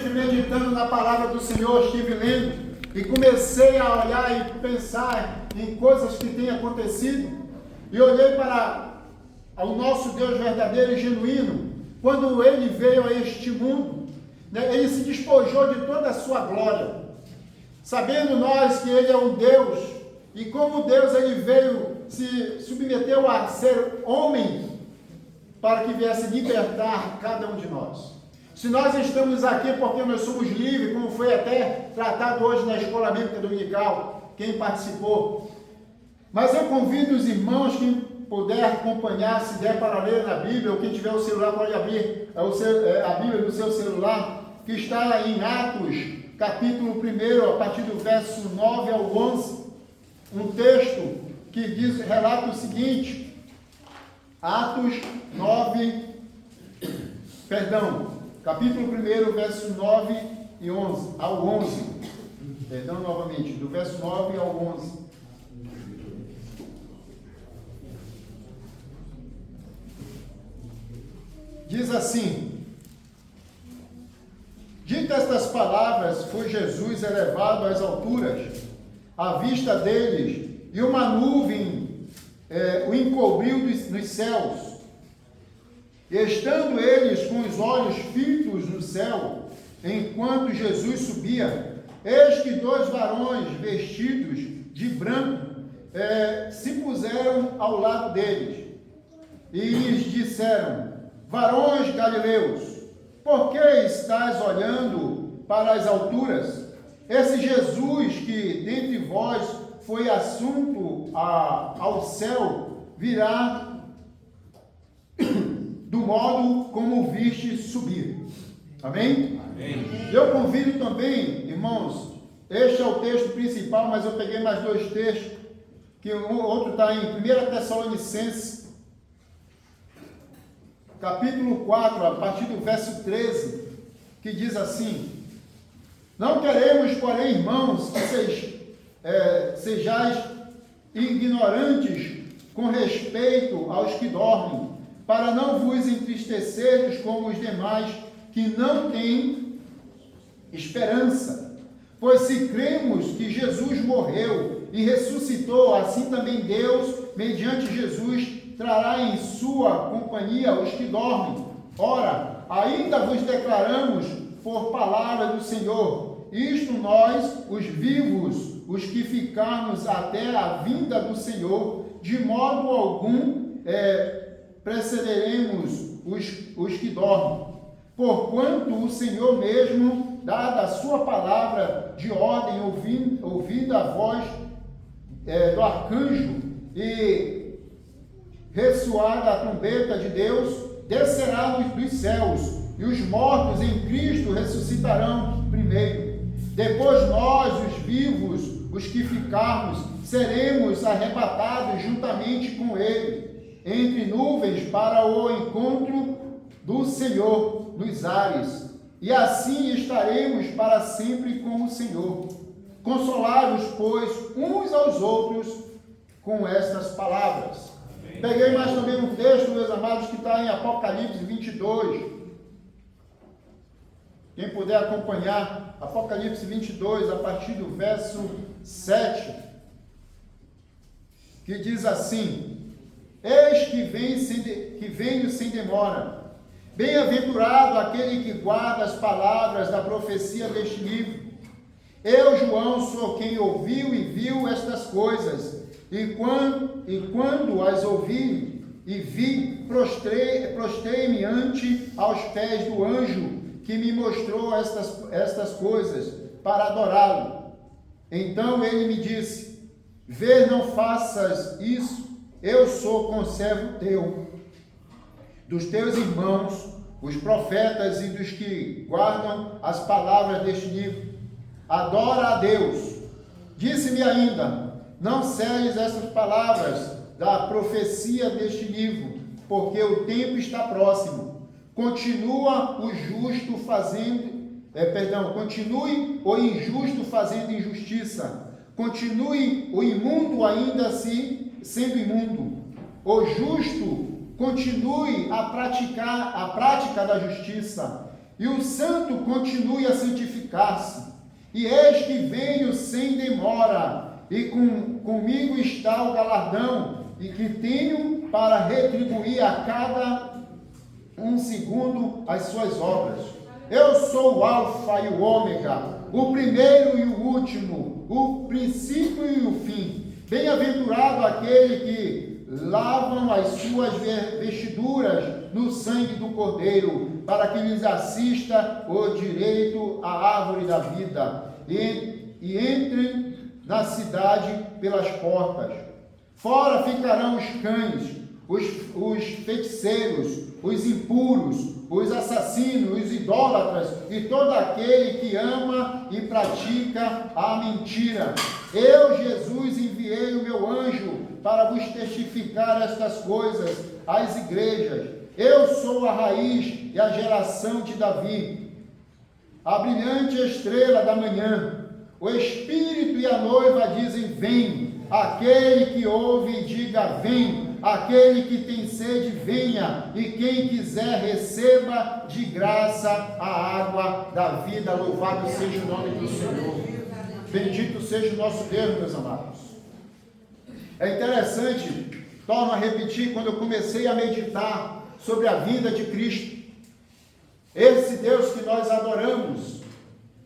meditando na palavra do Senhor, estive lendo e comecei a olhar e pensar em coisas que têm acontecido e olhei para o nosso Deus verdadeiro e genuíno. Quando Ele veio a este mundo, né, Ele se despojou de toda a sua glória, sabendo nós que Ele é um Deus, e como Deus Ele veio, se submeteu a ser homem, para que viesse libertar cada um de nós. Se nós estamos aqui porque nós somos livres, como foi até tratado hoje na escola bíblica dominical, quem participou. Mas eu convido os irmãos, quem puder acompanhar, se der para ler na Bíblia, ou quem tiver o celular pode abrir a Bíblia do seu celular, que está em Atos, capítulo 1, a partir do verso 9 ao 11, um texto que relata o seguinte, capítulo 1, verso 9 e 11, ao 11, novamente, do verso 9 ao 11. Diz assim: dito estas palavras, foi Jesus elevado às alturas, à vista deles, e uma nuvem o encobriu nos céus. E estando eles com os olhos fitos no céu, enquanto Jesus subia, eis que 2 varões vestidos de branco se puseram ao lado deles, e lhes disseram: varões galileus, por que estáis olhando para as alturas? Esse Jesus que dentre vós foi assunto ao céu, virá do modo como viste subir. Amém? Amém. Eu convido também, irmãos, este é o texto principal, mas eu peguei mais 2 textos, que o outro está em 1 Tessalonicenses, capítulo 4, a partir do verso 13, que diz assim: não queremos, porém, irmãos, que sejais ignorantes com respeito aos que dormem, para não vos entristeceres como os demais que não têm esperança. Pois se cremos que Jesus morreu e ressuscitou, assim também Deus, mediante Jesus, trará em sua companhia os que dormem. Ora, ainda vos declaramos por palavra do Senhor, isto nós, os vivos, os que ficarmos até a vinda do Senhor, de modo algum precederemos os que dormem. Porquanto o Senhor mesmo, dada a sua palavra de ordem, ouvida a voz do arcanjo e ressoada a trombeta de Deus, descerá dos céus, e os mortos em Cristo ressuscitarão primeiro. Depois nós, os vivos, os que ficarmos, seremos arrebatados juntamente com Ele, entre nuvens para o encontro do Senhor nos ares, e assim estaremos para sempre com o Senhor. Consolai-vos, pois, uns aos outros com estas palavras. Amém. Peguei mais também um texto, meus amados, que está em Apocalipse 22. Quem puder acompanhar, Apocalipse 22, a partir do verso 7, que diz assim: eis que venho sem demora. Bem-aventurado aquele que guarda as palavras da profecia deste livro. Eu, João, sou quem ouviu e viu estas coisas, e quando as ouvi e vi, prostrei-me ante aos pés do anjo que me mostrou estas coisas, para adorá-lo. Então ele me disse: vê, não faças isso, eu sou conservo teu, dos teus irmãos, os profetas, e dos que guardam as palavras deste livro. Adora a Deus. Disse-me ainda: não selles essas palavras da profecia deste livro, porque o tempo está próximo. Continue o injusto fazendo injustiça. Continue o imundo ainda assim sendo imundo. O justo continue a prática da justiça. e o santo continue a santificar-se. E eis que venho sem demora, e comigo está o galardão, e que tenho para retribuir a cada um segundo as suas obras. Eu sou o Alfa e o Ômega, o primeiro e o último, o princípio e o fim. Bem-aventurado aquele que lavam as suas vestiduras no sangue do Cordeiro, para que lhes assista o direito à árvore da vida, e entrem na cidade pelas portas. Fora ficarão os cães, os feiticeiros, os impuros, os assassinos, os idólatras e todo aquele que ama e pratica a mentira. Eu, Jesus, enviei o meu anjo para vos testificar estas coisas às igrejas. Eu sou a raiz e a geração de Davi, a brilhante estrela da manhã. O Espírito e a noiva dizem: vem. Aquele que ouve, diga: vem. Aquele que tem sede, venha. E quem quiser, receba de graça a água da vida. Louvado seja o nome do Senhor. Bendito seja o nosso Deus, meus amados. É interessante, torno a repetir, quando eu comecei a meditar sobre a vinda de Cristo, esse Deus que nós adoramos,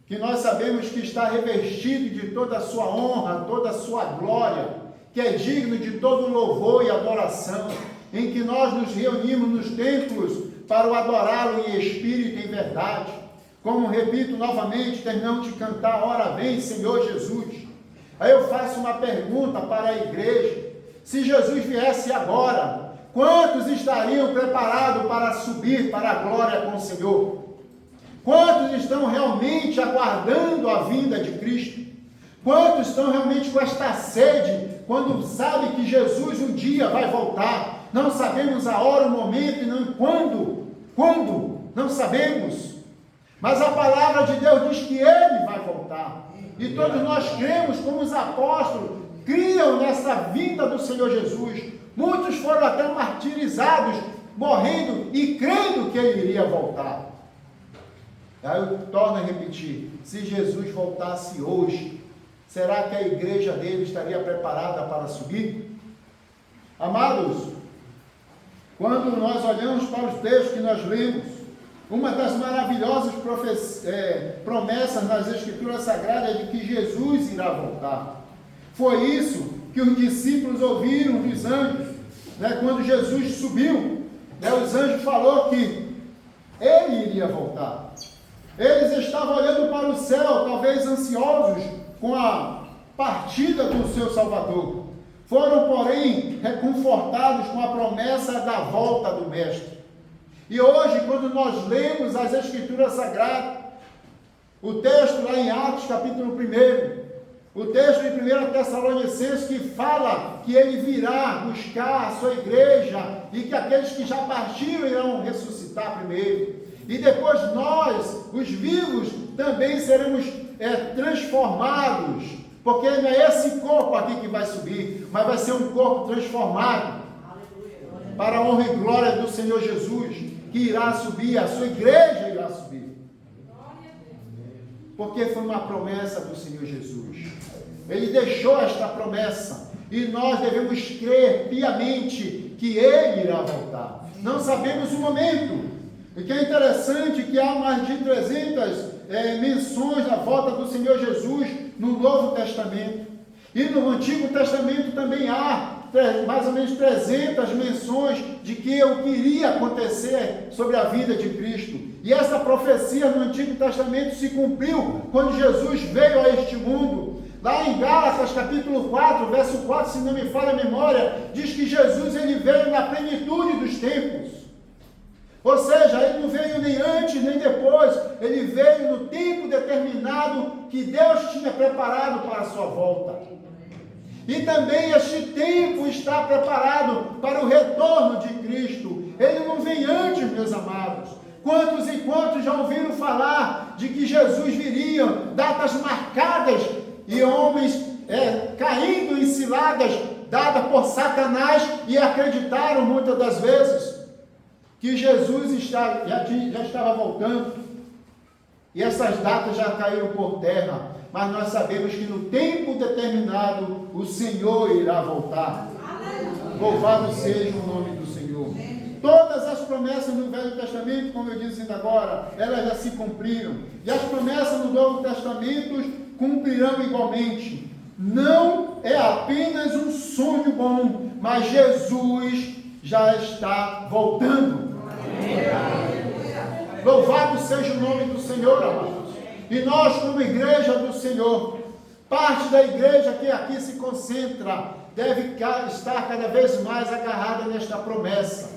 que nós sabemos que está revestido de toda a sua honra, toda a sua glória, que é digno de todo louvor e adoração, em que nós nos reunimos nos templos para o adorá-lo em espírito e em verdade. Como repito novamente, terminamos de cantar: ora vem, Senhor Jesus. Aí eu faço uma pergunta para a igreja: se Jesus viesse agora, quantos estariam preparados para subir para a glória com o Senhor? Quantos estão realmente aguardando a vinda de Cristo? Quantos estão realmente com esta sede, quando sabe que Jesus um dia vai voltar? Não sabemos a hora, o momento e não quando. Quando? Não sabemos. Mas a palavra de Deus diz que Ele vai voltar. E todos nós cremos, como os apóstolos, criam nessa vinda do Senhor Jesus. Muitos foram até martirizados, morrendo e crendo que Ele iria voltar. Aí eu torno a repetir: se Jesus voltasse hoje, será que a igreja dele estaria preparada para subir? Amados, quando nós olhamos para os textos que nós lemos, uma das maravilhosas promessas nas Escrituras Sagradas é de que Jesus irá voltar. Foi isso que os discípulos ouviram dos anjos, quando Jesus subiu, os anjos falaram que Ele iria voltar. Eles estavam olhando para o céu, talvez ansiosos com a partida do seu Salvador. Foram, porém, reconfortados com a promessa da volta do Mestre. E hoje, quando nós lemos as Escrituras Sagradas, o texto lá em Atos, capítulo 1, o texto de 1 Tessalonicenses, que fala que ele virá buscar a sua igreja e que aqueles que já partiram irão ressuscitar primeiro. E depois nós, os vivos, também seremos transformados, porque não é esse corpo aqui que vai subir, mas vai ser um corpo transformado, para a honra e glória do Senhor Jesus, que irá subir, a sua igreja irá subir, porque foi uma promessa do Senhor Jesus. Ele deixou esta promessa, e nós devemos crer piamente que Ele irá voltar. Não sabemos o momento. O que é interessante que há mais de 300 menções da volta do Senhor Jesus no Novo Testamento. E no Antigo Testamento também há mais ou menos 300 menções de que o que iria acontecer sobre a vida de Cristo. E essa profecia no Antigo Testamento se cumpriu quando Jesus veio a este mundo. Lá em Gálatas, capítulo 4, verso 4, se não me falha a memória, diz que Jesus ele veio na plenitude dos tempos. Ou seja, ele não veio nem antes nem depois, ele veio no tempo determinado que Deus tinha preparado para a sua volta. E também este tempo está preparado para o retorno de Cristo. Ele não vem antes, meus amados. Quantos e quantos já ouviram falar de que Jesus viria, datas marcadas, e homens caindo em ciladas dadas por Satanás, e acreditaram muitas das vezes que Jesus já estava voltando. E essas datas já caíram por terra, mas nós sabemos que no tempo determinado o Senhor irá voltar. Louvado seja o nome do Senhor. Todas as promessas no Velho Testamento, como eu disse ainda agora, elas já se cumpriram. E as promessas no Novo Testamento cumprirão igualmente. Não é apenas um sonho bom, mas Jesus já está voltando. Louvado seja o nome do Senhor, amados. E nós, como igreja do Senhor, parte da igreja que aqui se concentra, deve estar cada vez mais agarrada nesta promessa.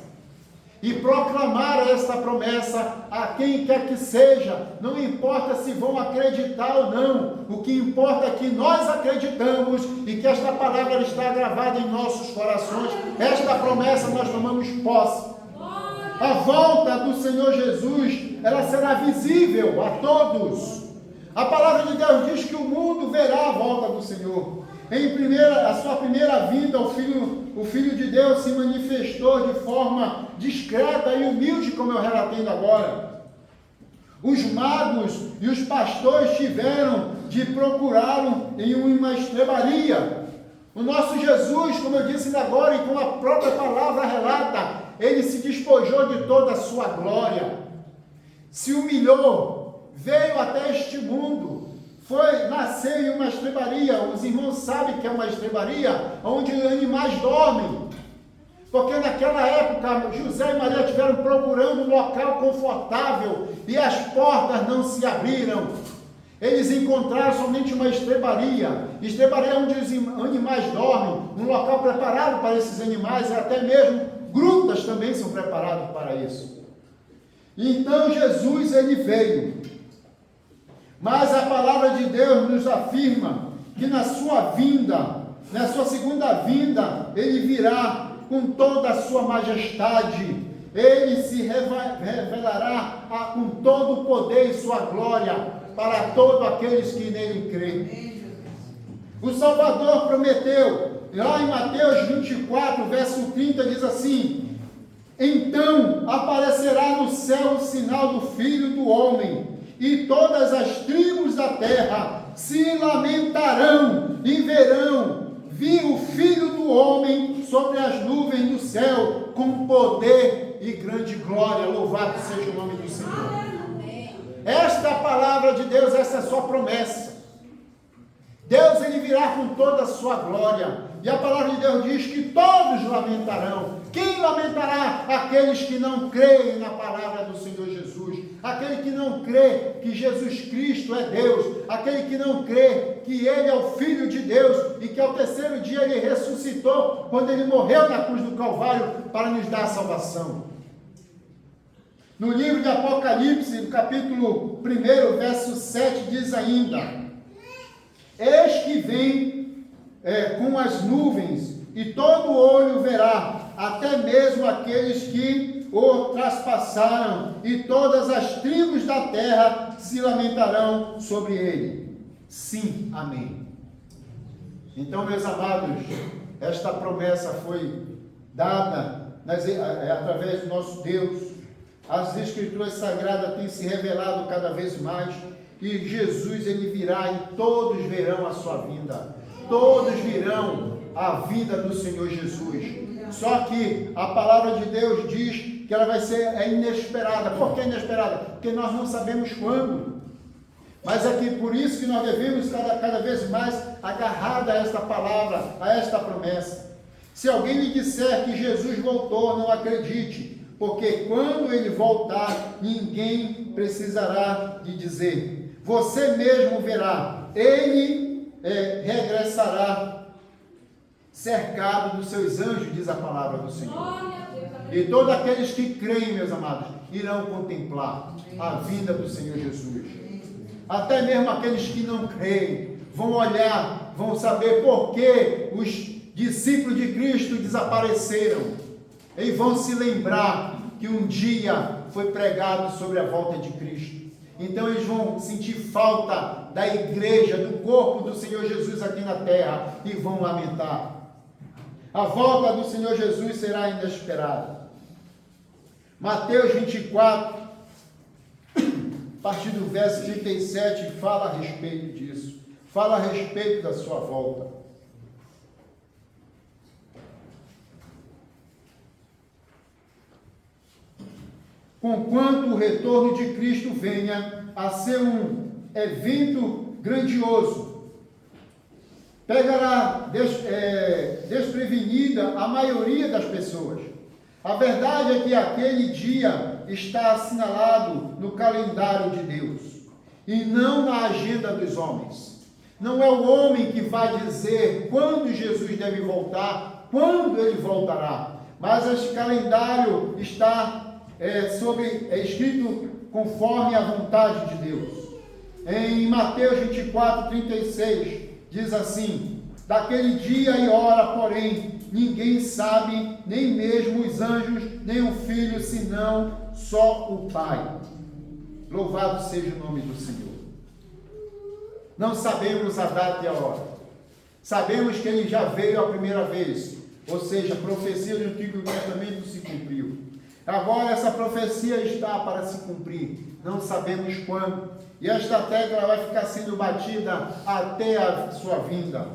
E proclamar esta promessa a quem quer que seja, não importa se vão acreditar ou não, o que importa é que nós acreditamos e que esta palavra está gravada em nossos corações, esta promessa nós tomamos posse. A volta do Senhor Jesus, ela será visível a todos. A palavra de Deus diz que o mundo verá a volta do Senhor. A sua primeira vinda, o Filho de Deus se manifestou de forma discreta e humilde, como eu relatei agora. Os magos e os pastores tiveram de procurá-lo em uma estrebaria. O nosso Jesus, como eu disse agora, e como a própria palavra relata, ele se despojou de toda a sua glória, se humilhou, veio até este mundo, nasceu em uma estrebaria. Os irmãos sabem que é uma estrebaria onde animais dormem, porque naquela época José e Maria estiveram procurando um local confortável e as portas não se abriram. Eles encontraram somente uma estrebaria onde os animais dormem, um local preparado para esses animais, e até mesmo grutas também são preparadas para isso. Então Jesus, ele veio. Mas a palavra de Deus nos afirma que na sua vinda, na sua segunda vinda, ele virá com toda a sua majestade. Ele se revelará com todo o poder e sua glória para todos aqueles que nele creem. O Salvador prometeu, lá em Mateus 24, verso 30, diz assim: então aparecerá no céu o sinal do Filho do Homem, e todas as tribos da terra se lamentarão e verão vir o Filho do Homem sobre as nuvens do céu, com poder e grande glória. Louvado seja o nome do Senhor. Esta é a palavra de Deus, essa é a sua promessa. Deus, ele virá com toda a sua glória. E a palavra de Deus diz que todos lamentarão. Quem lamentará? Aqueles que não creem na palavra do Senhor Jesus. Aquele que não crê que Jesus Cristo é Deus. Aquele que não crê que Ele é o Filho de Deus e que ao terceiro dia Ele ressuscitou quando Ele morreu na cruz do Calvário para nos dar a salvação. No livro de Apocalipse, no capítulo 1, verso 7, diz ainda: eis que vem com as nuvens, e todo olho verá, até mesmo aqueles que o traspassaram, e todas as tribos da terra se lamentarão sobre ele. Sim, amém. Então, meus amados, esta promessa foi dada através do nosso Deus. As Escrituras Sagradas têm se revelado cada vez mais, e Jesus, ele virá e todos verão a sua vinda. Todos virão a vinda do Senhor Jesus. Só que a palavra de Deus diz que ela vai ser inesperada. Por que inesperada? Porque nós não sabemos quando. Mas é que por isso que nós devemos cada vez mais agarrar a esta palavra, a esta promessa. Se alguém lhe disser que Jesus voltou, não acredite. Porque quando ele voltar, ninguém precisará de dizer. Você mesmo verá. Ele regressará cercado dos seus anjos, diz a palavra do Senhor. E todos aqueles que creem, meus amados, irão contemplar a vinda do Senhor Jesus. Até mesmo aqueles que não creem vão olhar, vão saber por que os discípulos de Cristo desapareceram. E vão se lembrar que um dia foi pregado sobre a volta de Cristo. Então eles vão sentir falta da igreja, do corpo do Senhor Jesus aqui na terra, e vão lamentar. A volta do Senhor Jesus será inesperada. Mateus 24 partir do verso 37, fala a respeito disso. Fala a respeito da sua volta. Conquanto o retorno de Cristo venha a ser um evento grandioso, pegará desprevenida a maioria das pessoas. A verdade é que aquele dia está assinalado no calendário de Deus e não na agenda dos homens. Não é o homem que vai dizer quando Jesus deve voltar, quando ele voltará, mas este calendário está escrito conforme a vontade de Deus. Em Mateus 24, 36, diz assim: daquele dia e hora, porém, ninguém sabe, nem mesmo os anjos, nem o Filho, senão só o Pai. Louvado seja o nome do Senhor. Não sabemos a data e a hora. Sabemos que ele já veio a primeira vez, ou seja, a profecia do Antigo Testamento se cumpriu. Agora essa profecia está para se cumprir, não sabemos quando. E esta tecla vai ficar sendo batida até a sua vinda.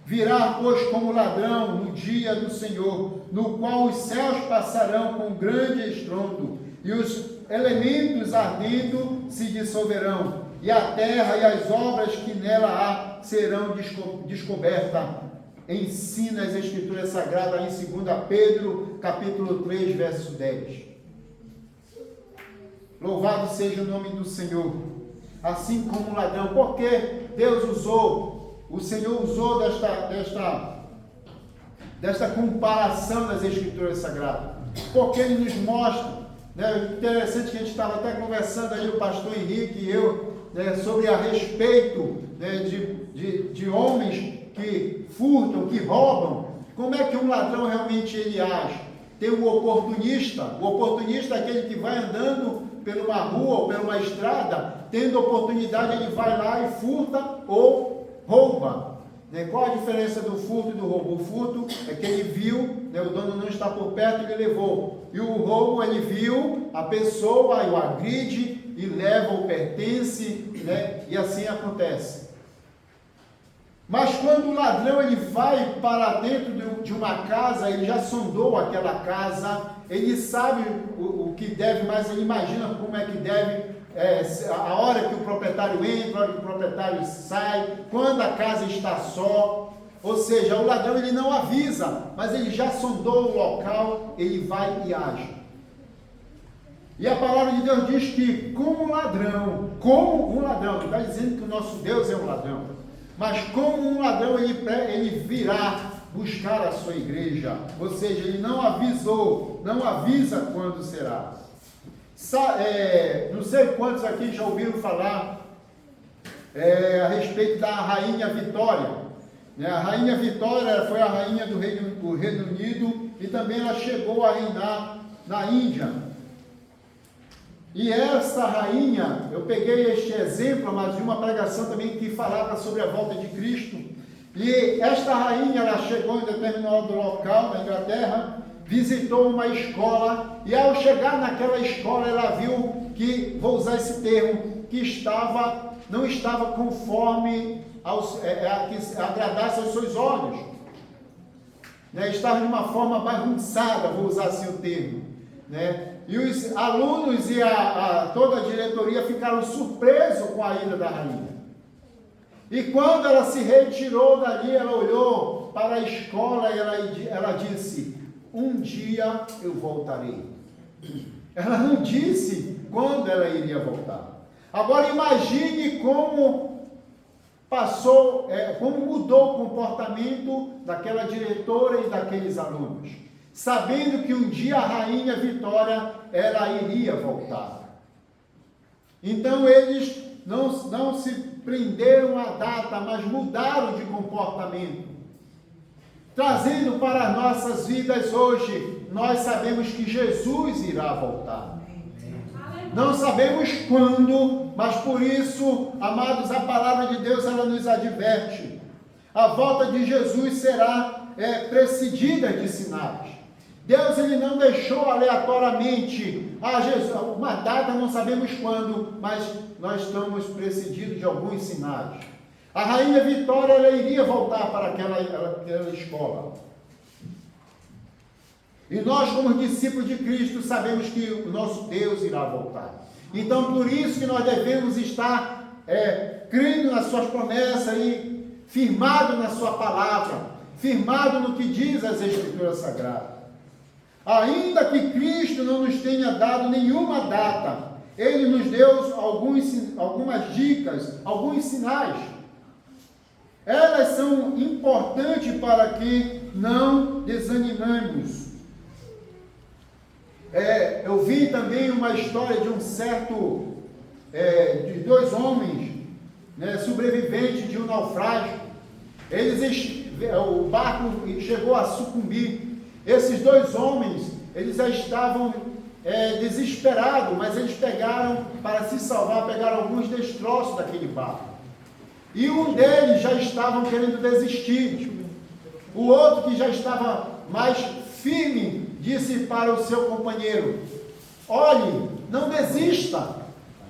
Virá, pois, como ladrão no dia do Senhor, no qual os céus passarão com grande estrondo, e os elementos ardendo se dissolverão, e a terra e as obras que nela há serão descobertas. Ensina as Escrituras Sagradas em 2 Pedro, capítulo 3, verso 10. Louvado seja o nome do Senhor. Assim como o ladrão, porque Deus usou, o Senhor usou desta comparação nas Escrituras Sagradas, porque Ele nos mostra, né, interessante que a gente estava até conversando aí, o pastor Henrique e eu, né, sobre a respeito, né, de homens que furtam, que roubam. Como é que um ladrão realmente ele age? Tem o oportunista é aquele que vai andando por uma rua ou por uma estrada, tendo oportunidade, ele vai lá e furta ou rouba. Né? Qual a diferença do furto e do roubo? O furto é que ele viu, né, o dono não está por perto e ele levou. E o roubo, ele viu a pessoa e o agride e leva o pertence, né? E assim acontece. Mas quando o ladrão ele vai para dentro de uma casa, ele já sondou aquela casa, ele sabe o que deve, mas ele imagina como é que deve, a hora que o proprietário entra, a hora que o proprietário sai, quando a casa está só. Ou seja, o ladrão ele não avisa, mas ele já sondou o local, ele vai e age. E a palavra de Deus diz que como um ladrão, não está dizendo que o nosso Deus é um ladrão, mas como um ladrão ele virá buscar a sua igreja, ou seja, ele não avisa quando será. Não sei quantos aqui já ouviram falar a respeito da Rainha Vitória. A Rainha Vitória foi a rainha do Reino Unido e também ela chegou a reinar na Índia. E essa rainha, eu peguei este exemplo, mas de uma pregação também que falava sobre a volta de Cristo. E esta rainha, ela chegou em determinado local na Inglaterra, visitou uma escola, e ao chegar naquela escola, ela viu que, vou usar esse termo, que não estava conforme que agradasse aos seus olhos. Estava de uma forma bagunçada, vou usar assim o termo. E os alunos e toda a diretoria ficaram surpresos com a ida da rainha. E quando ela se retirou dali, ela olhou para a escola e ela disse: um dia eu voltarei. Ela não disse quando ela iria voltar. Agora imagine como como mudou o comportamento daquela diretora e daqueles alunos, sabendo que um dia a Rainha Vitória, ela iria voltar. Então eles não se prenderam à data, mas mudaram de comportamento. Trazendo para as nossas vidas hoje, nós sabemos que Jesus irá voltar. Não sabemos quando, mas por isso, amados, a palavra de Deus, ela nos adverte. A volta de Jesus será precedida de sinais. Deus, ele não deixou aleatoriamente, Jesus, uma data, não sabemos quando, mas nós estamos precedidos de alguns sinais. A rainha Vitória, ela iria voltar para aquela escola. E nós, como discípulos de Cristo, sabemos que o nosso Deus irá voltar. Então, por isso que nós devemos estar crendo nas suas promessas e firmado na sua palavra, firmado no que diz as Escrituras Sagradas. Ainda que Cristo não nos tenha dado nenhuma data, Ele nos deu algumas dicas, alguns sinais. Elas são importantes para que não desanimemos. Eu vi também uma história de de dois homens, sobreviventes de um naufrágio. O barco chegou a sucumbir. Esses dois homens, eles já estavam desesperados, mas eles pegaram, para se salvar, pegaram alguns destroços daquele barco. E um deles já estava querendo desistir. O outro, que já estava mais firme, disse para o seu companheiro: olhe, não desista,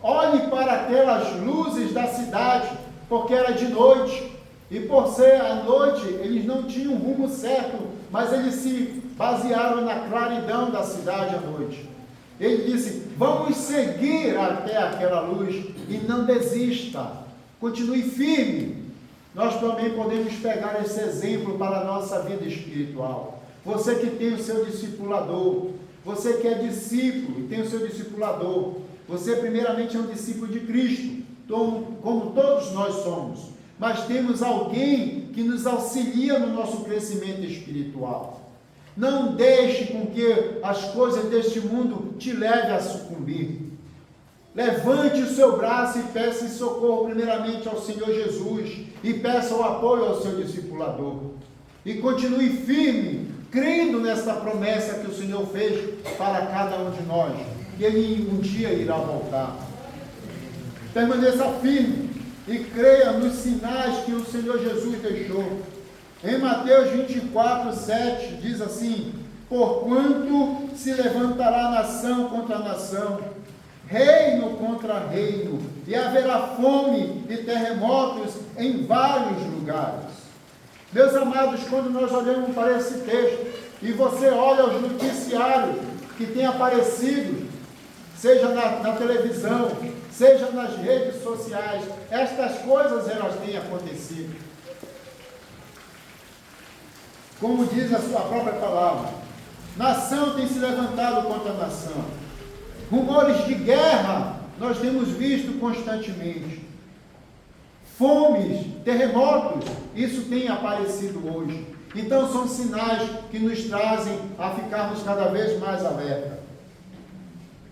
olhe para aquelas luzes da cidade, porque era de noite, e por ser a noite, eles não tinham rumo certo, mas eles se basearam na claridão da cidade à noite. Ele disse: vamos seguir até aquela luz, e não desista, continue firme. Nós também podemos pegar esse exemplo para a nossa vida espiritual. Você que tem o seu discipulador, você que é discípulo e tem o seu discipulador, você primeiramente é um discípulo de Cristo, como todos nós somos, mas temos alguém que nos auxilia no nosso crescimento espiritual. Não deixe com que as coisas deste mundo te levem a sucumbir. Levante o seu braço e peça socorro primeiramente ao Senhor Jesus, e peça o apoio ao seu discipulador, e continue firme, crendo nessa promessa que o Senhor fez para cada um de nós, que Ele um dia irá voltar. Permaneça firme e creia nos sinais que o Senhor Jesus deixou. Em Mateus 24, 7, diz assim: porquanto se levantará nação contra nação, reino contra reino, e haverá fome e terremotos em vários lugares. Meus amados, quando nós olhamos para esse texto, e você olha os noticiários que têm aparecido, seja na televisão, seja nas redes sociais, estas coisas elas têm acontecido. Como diz a sua própria palavra, nação tem se levantado contra nação. Rumores de guerra nós temos visto constantemente. Fomes, terremotos, isso tem aparecido hoje. Então são sinais que nos trazem a ficarmos cada vez mais alerta.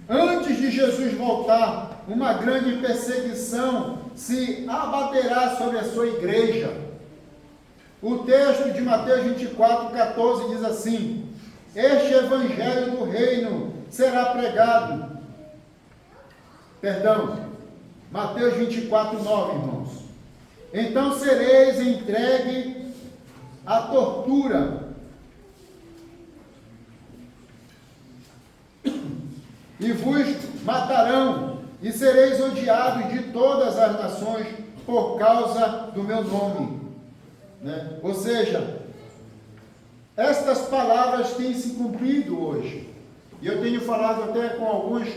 Antes de Jesus voltar, uma grande perseguição se abaterá sobre a sua igreja. O texto de Mateus 24, 14 diz assim: este evangelho do reino será pregado. Mateus 24, 9, irmãos. Então sereis entregue à tortura, e vos matarão, e sereis odiados de todas as nações por causa do meu nome. Ou seja, estas palavras têm se cumprido hoje. E eu tenho falado até com alguns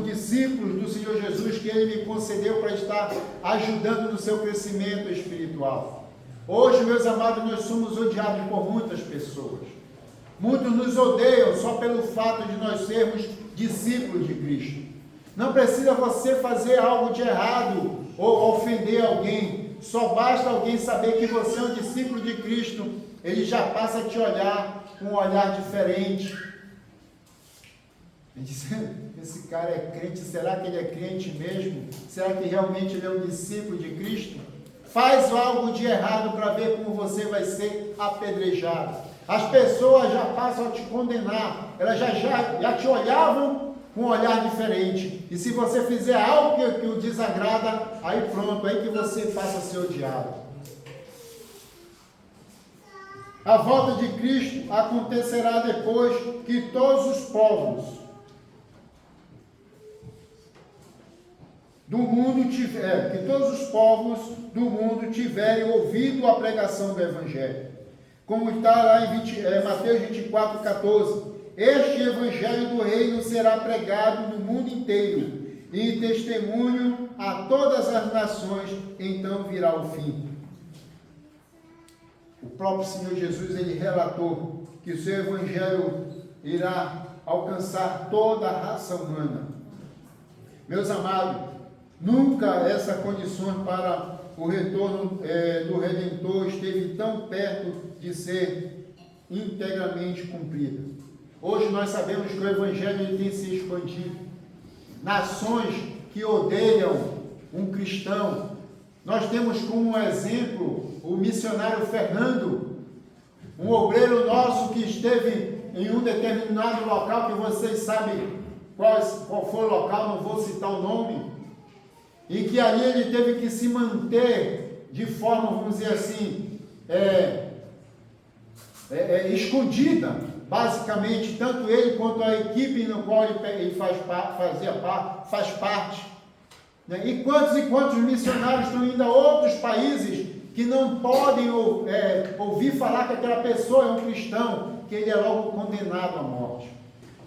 discípulos do Senhor Jesus, que Ele me concedeu para estar ajudando no seu crescimento espiritual. Hoje, meus amados, nós somos odiados por muitas pessoas. Muitos nos odeiam só pelo fato de nós sermos discípulos de Cristo. Não precisa você fazer algo de errado ou ofender alguém. Só basta alguém saber que você é um discípulo de Cristo. Ele já passa a te olhar com um olhar diferente. Ele diz: esse cara é crente, será que ele é crente mesmo? Será que realmente ele é um discípulo de Cristo? Faz algo de errado para ver como você vai ser apedrejado. As pessoas já passam a te condenar, elas já te olhavam com um olhar diferente. E se você fizer algo que o desagrada, aí pronto, aí que você passa a ser odiado. A volta de Cristo acontecerá depois que todos os povos do mundo tiverem ouvido a pregação do Evangelho. Como está lá em Mateus 24, 14. Este Evangelho do Reino será pregado no mundo inteiro, e em testemunho a todas as nações, então virá o fim. O próprio Senhor Jesus, ele relatou que o seu Evangelho irá alcançar toda a raça humana. Meus amados, nunca essa condição para o retorno do Redentor esteve tão perto de ser integralmente cumprida. Hoje nós sabemos que o Evangelho ele tem se expandido. Nações que odeiam um cristão. Nós temos como exemplo o missionário Fernando, um obreiro nosso que esteve em um determinado local, que vocês sabem qual foi o local, não vou citar o nome, e que ali ele teve que se manter de forma, vamos dizer assim, escondida, basicamente, tanto ele quanto a equipe no qual ele faz parte. Né? E quantos missionários estão indo a outros países que não podem ouvir falar que aquela pessoa é um cristão, que ele é logo condenado à morte.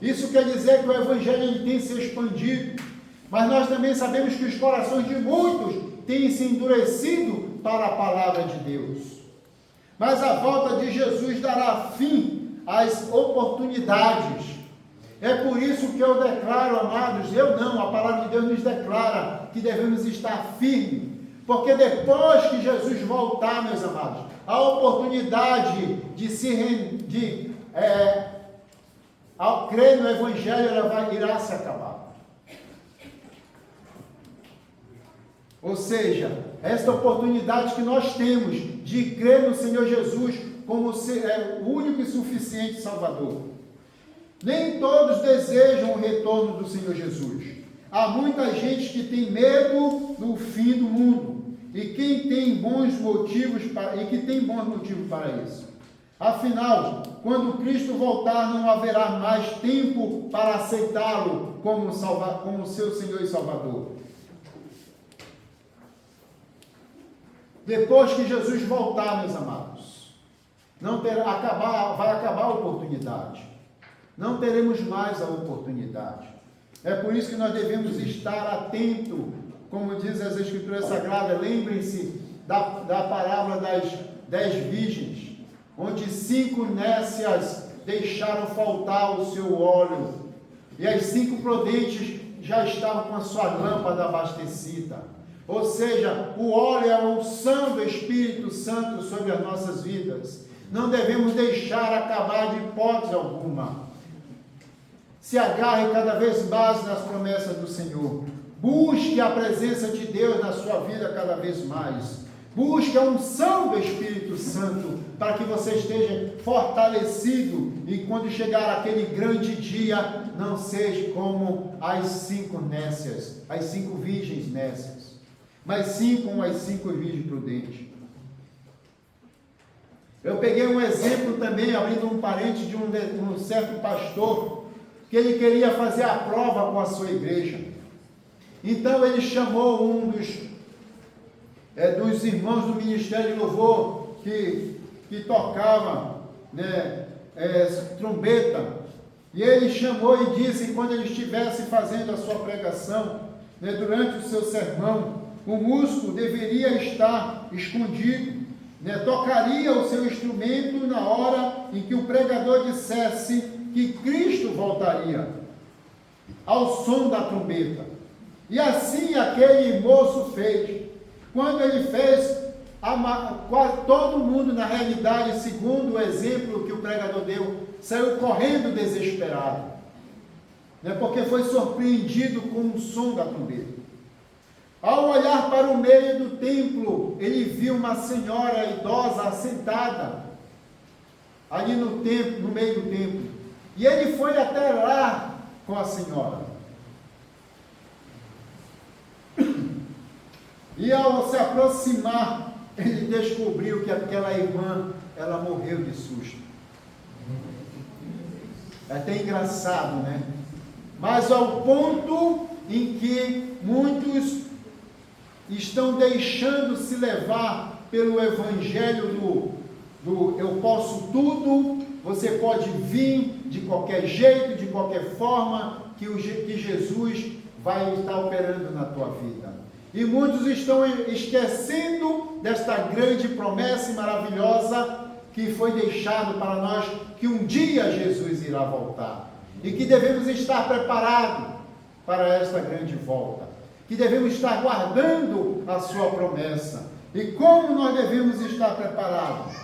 Isso quer dizer que o Evangelho ele tem se expandido, mas nós também sabemos que os corações de muitos têm se endurecido para a palavra de Deus. Mas a volta de Jesus dará fim às oportunidades. É por isso que eu declaro, amados, a palavra de Deus nos declara que devemos estar firmes, porque depois que Jesus voltar, meus amados, a oportunidade ao crer no Evangelho, irá se acabar. Ou seja, esta oportunidade que nós temos de crer no Senhor Jesus como o único e suficiente Salvador. Nem todos desejam o retorno do Senhor Jesus. Há muita gente que tem medo do fim do mundo e que tem bons motivos para isso. Afinal, quando Cristo voltar, não haverá mais tempo para aceitá-lo como seu Senhor e Salvador. Depois que Jesus voltar, meus amados, vai acabar a oportunidade. Não teremos mais a oportunidade. É por isso que nós devemos estar atentos, como diz as Escrituras Sagradas. Lembrem-se da parábola das 10 virgens, onde 5 nécias deixaram faltar o seu óleo, e as 5 prudentes já estavam com a sua lâmpada abastecida. Ou seja, o óleo é a unção do Espírito Santo sobre as nossas vidas. Não devemos deixar acabar de hipótese alguma. Se agarre cada vez mais nas promessas do Senhor. Busque a presença de Deus na sua vida cada vez mais. Busque a unção do Espírito Santo para que você esteja fortalecido e quando chegar aquele grande dia, não seja como as 5 nécias, as 5 virgens nécias, mas sim como as 5 virgens prudentes. Eu peguei um exemplo também, abrindo um parênteses, de um certo pastor, que ele queria fazer a prova com a sua igreja. Então ele chamou um dos irmãos do Ministério de Louvor, que tocava trombeta, e ele chamou e disse que quando ele estivesse fazendo a sua pregação, durante o seu sermão, o músico deveria estar escondido, tocaria o seu instrumento na hora em que o pregador dissesse que Cristo voltaria, ao som da trombeta. E assim aquele moço fez. Quando ele fez, quase todo mundo, na realidade, segundo o exemplo que o pregador deu, saiu correndo desesperado, porque foi surpreendido com o som da trombeta. Ao olhar para o meio do templo, ele viu uma senhora idosa assentada ali no meio do templo. E ele foi até lá com a senhora. E ao se aproximar, ele descobriu que aquela irmã ela morreu de susto. É até engraçado, né? Mas ao ponto em que muitos estão deixando se levar pelo evangelho do eu posso tudo, você pode vir de qualquer jeito, de qualquer forma, que Jesus vai estar operando na tua vida. E muitos estão esquecendo desta grande promessa maravilhosa que foi deixado para nós, que um dia Jesus irá voltar. E que devemos estar preparados para esta grande volta. Que devemos estar guardando a sua promessa. E como nós devemos estar preparados?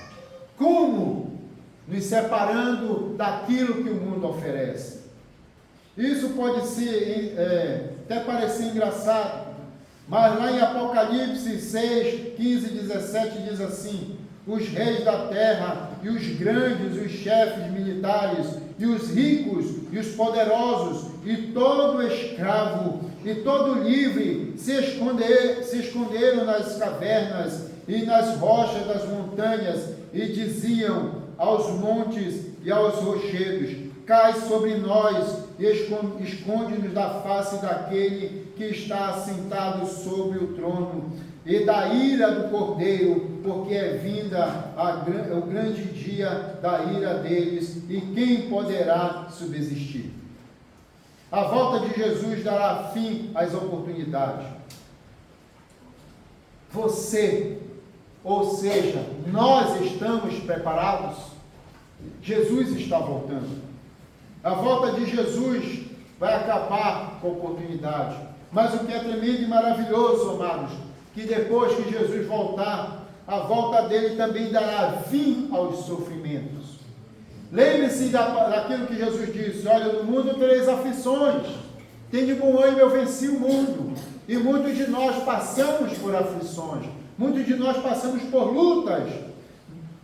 Como? Nos separando daquilo que o mundo oferece. Isso pode ser, até parecer engraçado, mas lá em Apocalipse 6, 15 e 17 diz assim: os reis da terra, e os grandes, os chefes militares, e os ricos, e os poderosos, e todo escravo, e todo livre, se esconderam nas cavernas, e nas rochas das montanhas, e diziam aos montes e aos rochedos: cai sobre nós, e esconde-nos da face daquele que está assentado sobre o trono, e da ira do Cordeiro, porque é vinda o grande dia da ira deles, e quem poderá subsistir? A volta de Jesus dará fim às oportunidades. Você, ou seja, nós estamos preparados? Jesus está voltando. A volta de Jesus vai acabar com a oportunidade. Mas o que é tremendo e maravilhoso, amados, que depois que Jesus voltar, a volta dele também dará fim aos sofrimentos. Lembre-se daquilo que Jesus disse: olha, no mundo tereis aflições, tende bom ânimo, eu venci o mundo. E muitos de nós passamos por aflições, muitos de nós passamos por lutas,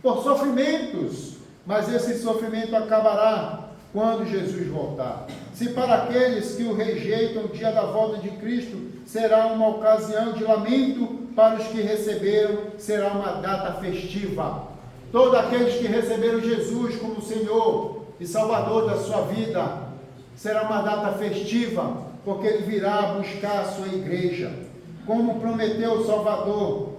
por sofrimentos, mas esse sofrimento acabará quando Jesus voltar. Se para aqueles que o rejeitam, o dia da volta de Cristo será uma ocasião de lamento, para os que receberam será uma data festiva. Todos aqueles que receberam Jesus como Senhor e Salvador da sua vida, será uma data festiva, porque Ele virá buscar a sua igreja, como prometeu o Salvador.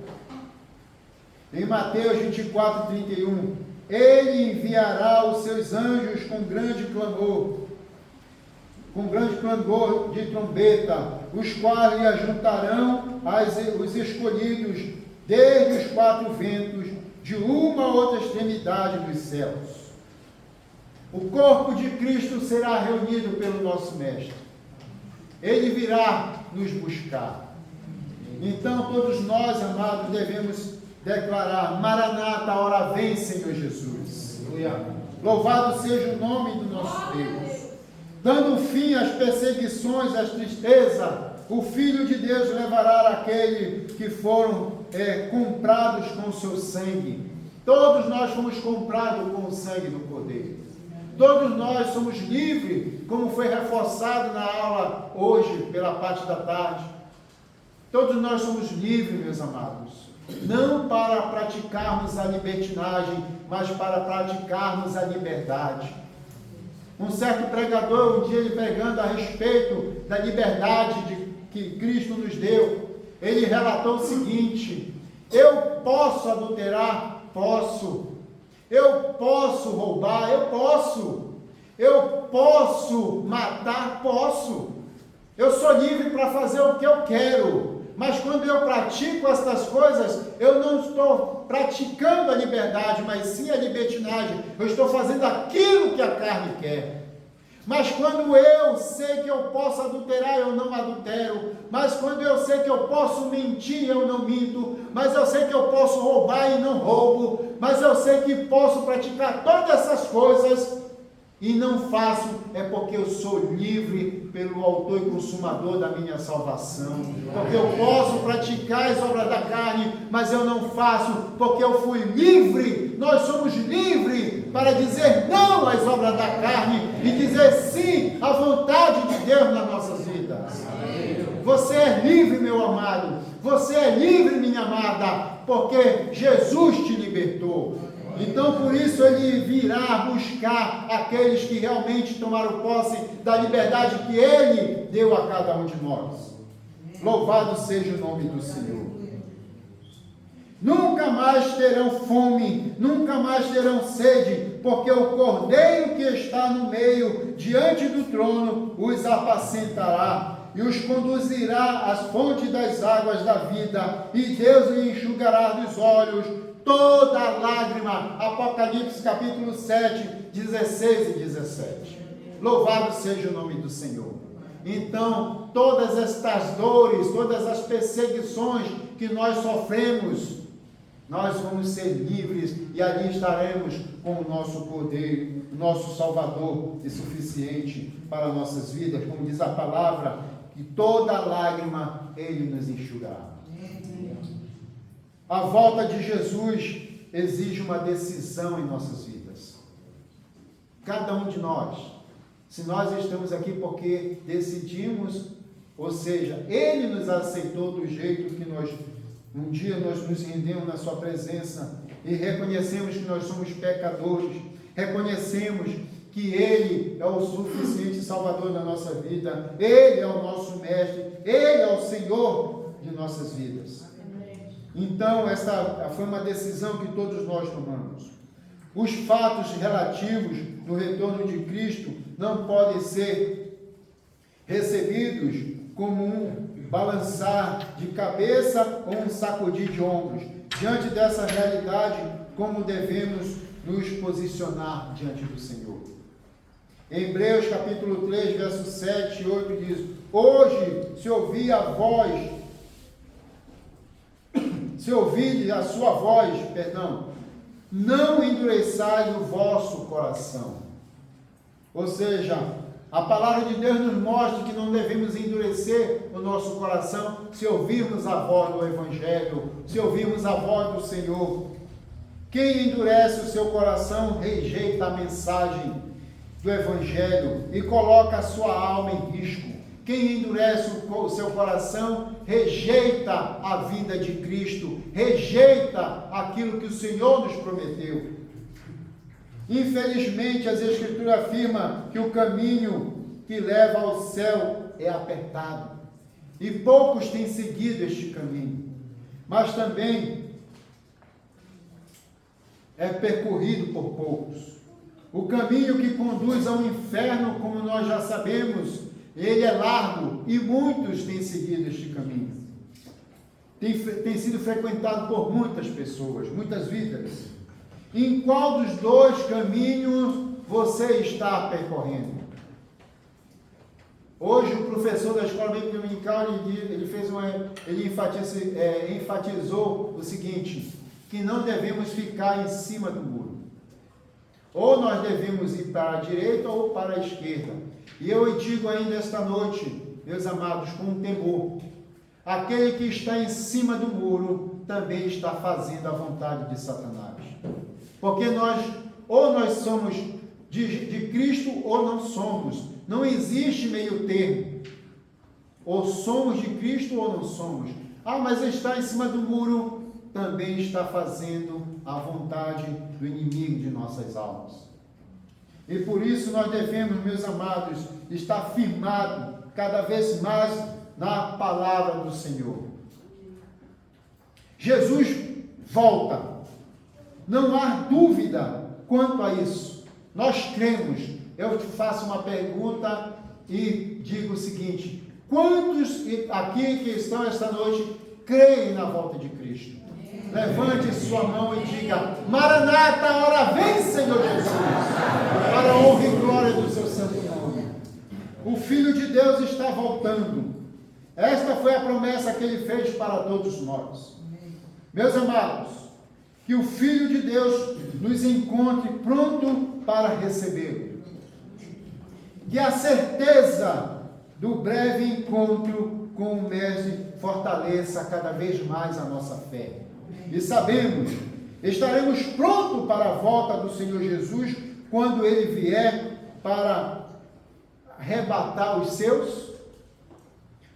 Em Mateus 24, 31, Ele enviará os seus anjos com grande clamor de trombeta, os quais lhe ajuntarão os escolhidos desde os quatro ventos, de uma a outra extremidade dos céus. O corpo de Cristo será reunido pelo nosso Mestre. Ele virá nos buscar. Então todos nós, amados, devemos declarar: Maranata, a hora vem, Senhor Jesus. Louvado seja o nome do nosso Deus. Dando fim às perseguições, às tristezas, o Filho de Deus levará aquele que foram comprados com o seu sangue. Todos nós fomos comprados com o sangue do Cordeiro. Todos nós somos livres, como foi reforçado na aula hoje, pela parte da tarde. Todos nós somos livres, meus amados. Não para praticarmos a libertinagem, mas para praticarmos a liberdade. Um certo pregador, um dia ele pregando a respeito da liberdade que Cristo nos deu, ele relatou o seguinte: eu posso adulterar? Posso. Eu posso roubar? Eu posso. Eu posso matar? Posso. Eu sou livre para fazer o que eu quero. Mas quando eu pratico estas coisas, eu não estou praticando a liberdade, mas sim a libertinagem. Eu estou fazendo aquilo que a carne quer. Mas quando eu sei que eu posso adulterar, eu não adultero. Mas quando eu sei que eu posso mentir, eu não minto. Mas eu sei que eu posso roubar e não roubo. Mas eu sei que posso praticar todas essas coisas e não faço, é porque eu sou livre pelo autor e consumador da minha salvação. Porque eu posso praticar as obras da carne, mas eu não faço, porque eu fui livre. Nós somos livres para dizer não às obras da carne e dizer sim à vontade de Deus nas nossas vidas. Você é livre, meu amado. Você é livre, minha amada, porque Jesus te libertou. Então, por isso, ele virá buscar aqueles que realmente tomaram posse da liberdade que ele deu a cada um de nós. Louvado seja o nome do Senhor. Nunca mais terão fome, nunca mais terão sede, porque o Cordeiro que está no meio, diante do trono, os apacentará e os conduzirá às fontes das águas da vida, e Deus lhe enxugará dos olhos toda lágrima. Apocalipse capítulo 7, 16 e 17. Louvado seja o nome do Senhor. Então, todas estas dores, todas as perseguições que nós sofremos, nós vamos ser livres e ali estaremos com o nosso Cordeiro, nosso Salvador e suficiente para nossas vidas, como diz a palavra, que toda lágrima Ele nos enxugará. A volta de Jesus exige uma decisão em nossas vidas. Cada um de nós, se nós estamos aqui porque decidimos, ou seja, Ele nos aceitou do jeito que um dia nós nos rendemos na sua presença e reconhecemos que nós somos pecadores, reconhecemos que Ele é o suficiente Salvador da nossa vida, Ele é o nosso Mestre, Ele é o Senhor de nossas vidas. Então, essa foi uma decisão que todos nós tomamos. Os fatos relativos do retorno de Cristo não podem ser recebidos como um balançar de cabeça ou um sacudir de ombros. Diante dessa realidade, como devemos nos posicionar diante do Senhor? Em Hebreus capítulo 3, verso 7 e 8 diz: hoje, se ouvir a sua voz, não endureçai o vosso coração. Ou seja, a palavra de Deus nos mostra que não devemos endurecer o nosso coração se ouvirmos a voz do Evangelho, se ouvirmos a voz do Senhor. Quem endurece o seu coração rejeita a mensagem do Evangelho e coloca a sua alma em risco. Quem endurece o seu coração rejeita a vida de Cristo, rejeita aquilo que o Senhor nos prometeu. Infelizmente, as Escrituras afirmam que o caminho que leva ao céu é apertado, e poucos têm seguido este caminho, mas também é percorrido por poucos. O caminho que conduz ao inferno, como nós já sabemos, ele é largo e muitos têm seguido este caminho. Tem sido frequentado por muitas pessoas, muitas vidas. Em qual dos dois caminhos você está percorrendo? Hoje o professor da escola bíblica dominical ele enfatizou o seguinte, que não devemos ficar em cima do muro. Ou nós devemos ir para a direita ou para a esquerda. E eu digo ainda esta noite, meus amados, com um temor, aquele que está em cima do muro também está fazendo a vontade de Satanás. Porque nós somos de Cristo ou não somos. Não existe meio termo. Ou somos de Cristo ou não somos. Mas está em cima do muro, também está fazendo a vontade do inimigo de nossas almas. E por isso nós devemos, meus amados, estar firmados cada vez mais na palavra do Senhor. Jesus volta. Não há dúvida quanto a isso. Nós cremos. Eu te faço uma pergunta e digo o seguinte: quantos aqui que estão esta noite creem na volta de Cristo? Levante sua mão e diga: Maranata, a hora vem, Senhor Jesus, para a honra e glória do seu santo nome. O Filho de Deus está voltando. Esta foi a promessa que ele fez para todos nós. Meus amados, que o Filho de Deus nos encontre pronto para recebê-lo. Que a certeza do breve encontro com o Mestre fortaleça cada vez mais a nossa fé. E sabemos, estaremos prontos para a volta do Senhor Jesus quando Ele vier para arrebatar os seus.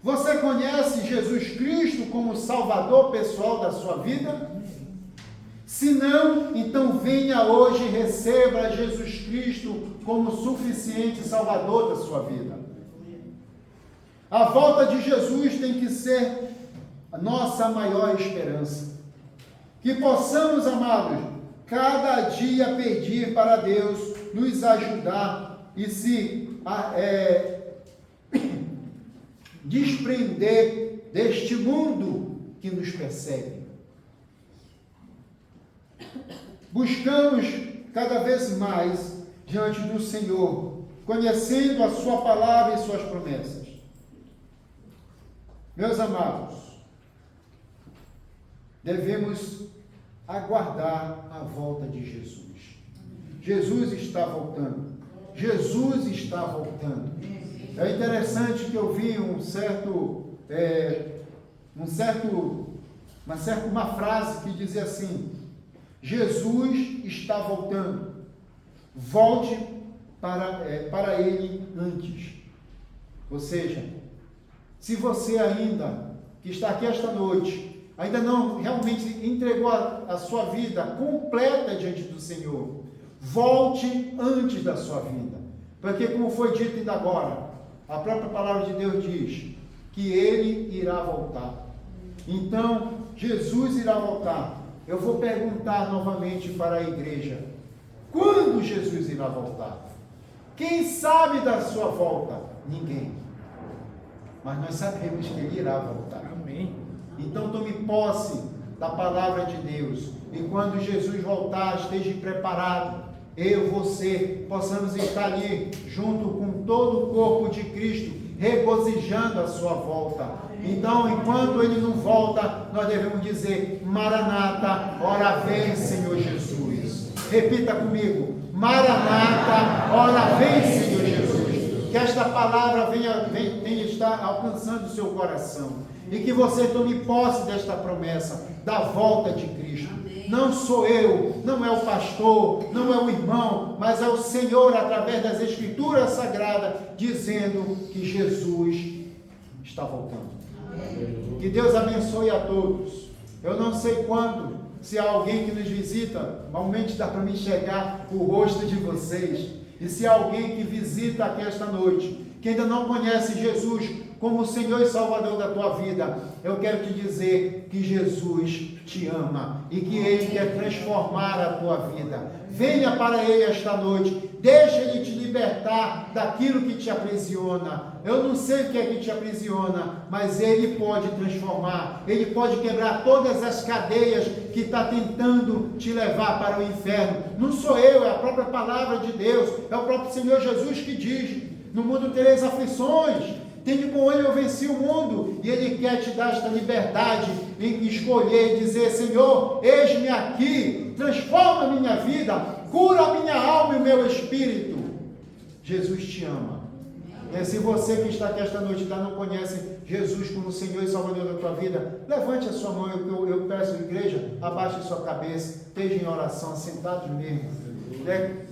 Você conhece Jesus Cristo como Salvador pessoal da sua vida? Se não, então venha hoje e receba Jesus Cristo como suficiente Salvador da sua vida. A volta de Jesus tem que ser a nossa maior esperança. Que possamos, amados, cada dia pedir para Deus nos ajudar e se desprender deste mundo que nos persegue. Buscamos cada vez mais diante do Senhor, conhecendo a sua palavra e suas promessas. Meus amados, devemos aguardar a volta de Jesus. Jesus está voltando. Jesus está voltando. É interessante que eu vi uma frase que dizia assim: Jesus está voltando. Volte para ele antes. Ou seja, se você ainda, que está aqui esta noite, ainda não realmente entregou a sua vida completa diante do Senhor, volte antes da sua vida. Porque, como foi dito ainda agora, a própria palavra de Deus diz que ele irá voltar. Então, Jesus irá voltar. Eu vou perguntar novamente para a igreja: quando Jesus irá voltar? Quem sabe da sua volta? Ninguém. Mas nós sabemos que ele irá voltar. Amém. Então tome posse da palavra de Deus. E quando Jesus voltar, esteja preparado. Eu, você, possamos estar ali, junto com todo o corpo de Cristo, regozijando a sua volta. Então, enquanto ele não volta, nós devemos dizer: Maranata, ora vem, Senhor Jesus. Repita comigo: Maranata, ora vem, Senhor Jesus. Que esta palavra venha estar alcançando o seu coração. E que você tome posse desta promessa, da volta de Cristo. Não sou eu, não é o pastor, não é o irmão, mas é o Senhor, através das Escrituras Sagradas, dizendo que Jesus está voltando. Que Deus abençoe a todos. Eu não sei quando, se há alguém que nos visita, normalmente dá para me enxergar o rosto de vocês. E se há alguém que visita aqui esta noite, que ainda não conhece Jesus como o Senhor e Salvador da tua vida, eu quero te dizer que Jesus te ama e que Ele quer transformar a tua vida. Venha para Ele esta noite, deixa Ele te libertar daquilo que te aprisiona. Eu não sei o que é que te aprisiona, mas Ele pode transformar, Ele pode quebrar todas as cadeias que está tentando te levar para o inferno. Não sou eu, é a própria palavra de Deus, é o próprio Senhor Jesus que diz: no mundo tereis aflições, tende com ele eu venci o mundo. E Ele quer te dar esta liberdade em escolher e dizer: Senhor, eis-me aqui, transforma a minha vida, cura a minha alma e o meu espírito. Jesus te ama. E se você que está aqui esta noite ainda não conhece Jesus como Senhor e Salvador da tua vida, levante a sua mão. Eu peço à igreja, abaixe a sua cabeça, esteja em oração, sentado mesmo.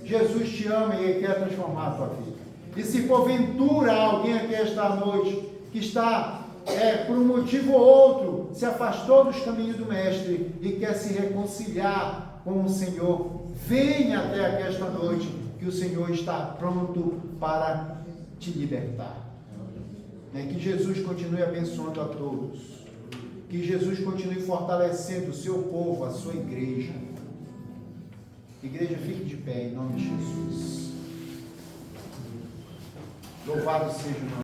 Jesus te ama e Ele quer transformar a tua vida. E se porventura alguém aqui esta noite que está, por um motivo ou outro, se afastou dos caminhos do Mestre e quer se reconciliar com o Senhor, venha até aqui esta noite, que o Senhor está pronto para te libertar. Que Jesus continue abençoando a todos. Que Jesus continue fortalecendo o seu povo, a sua igreja. Igreja, fique de pé em nome de Jesus. Louvado seja o nome.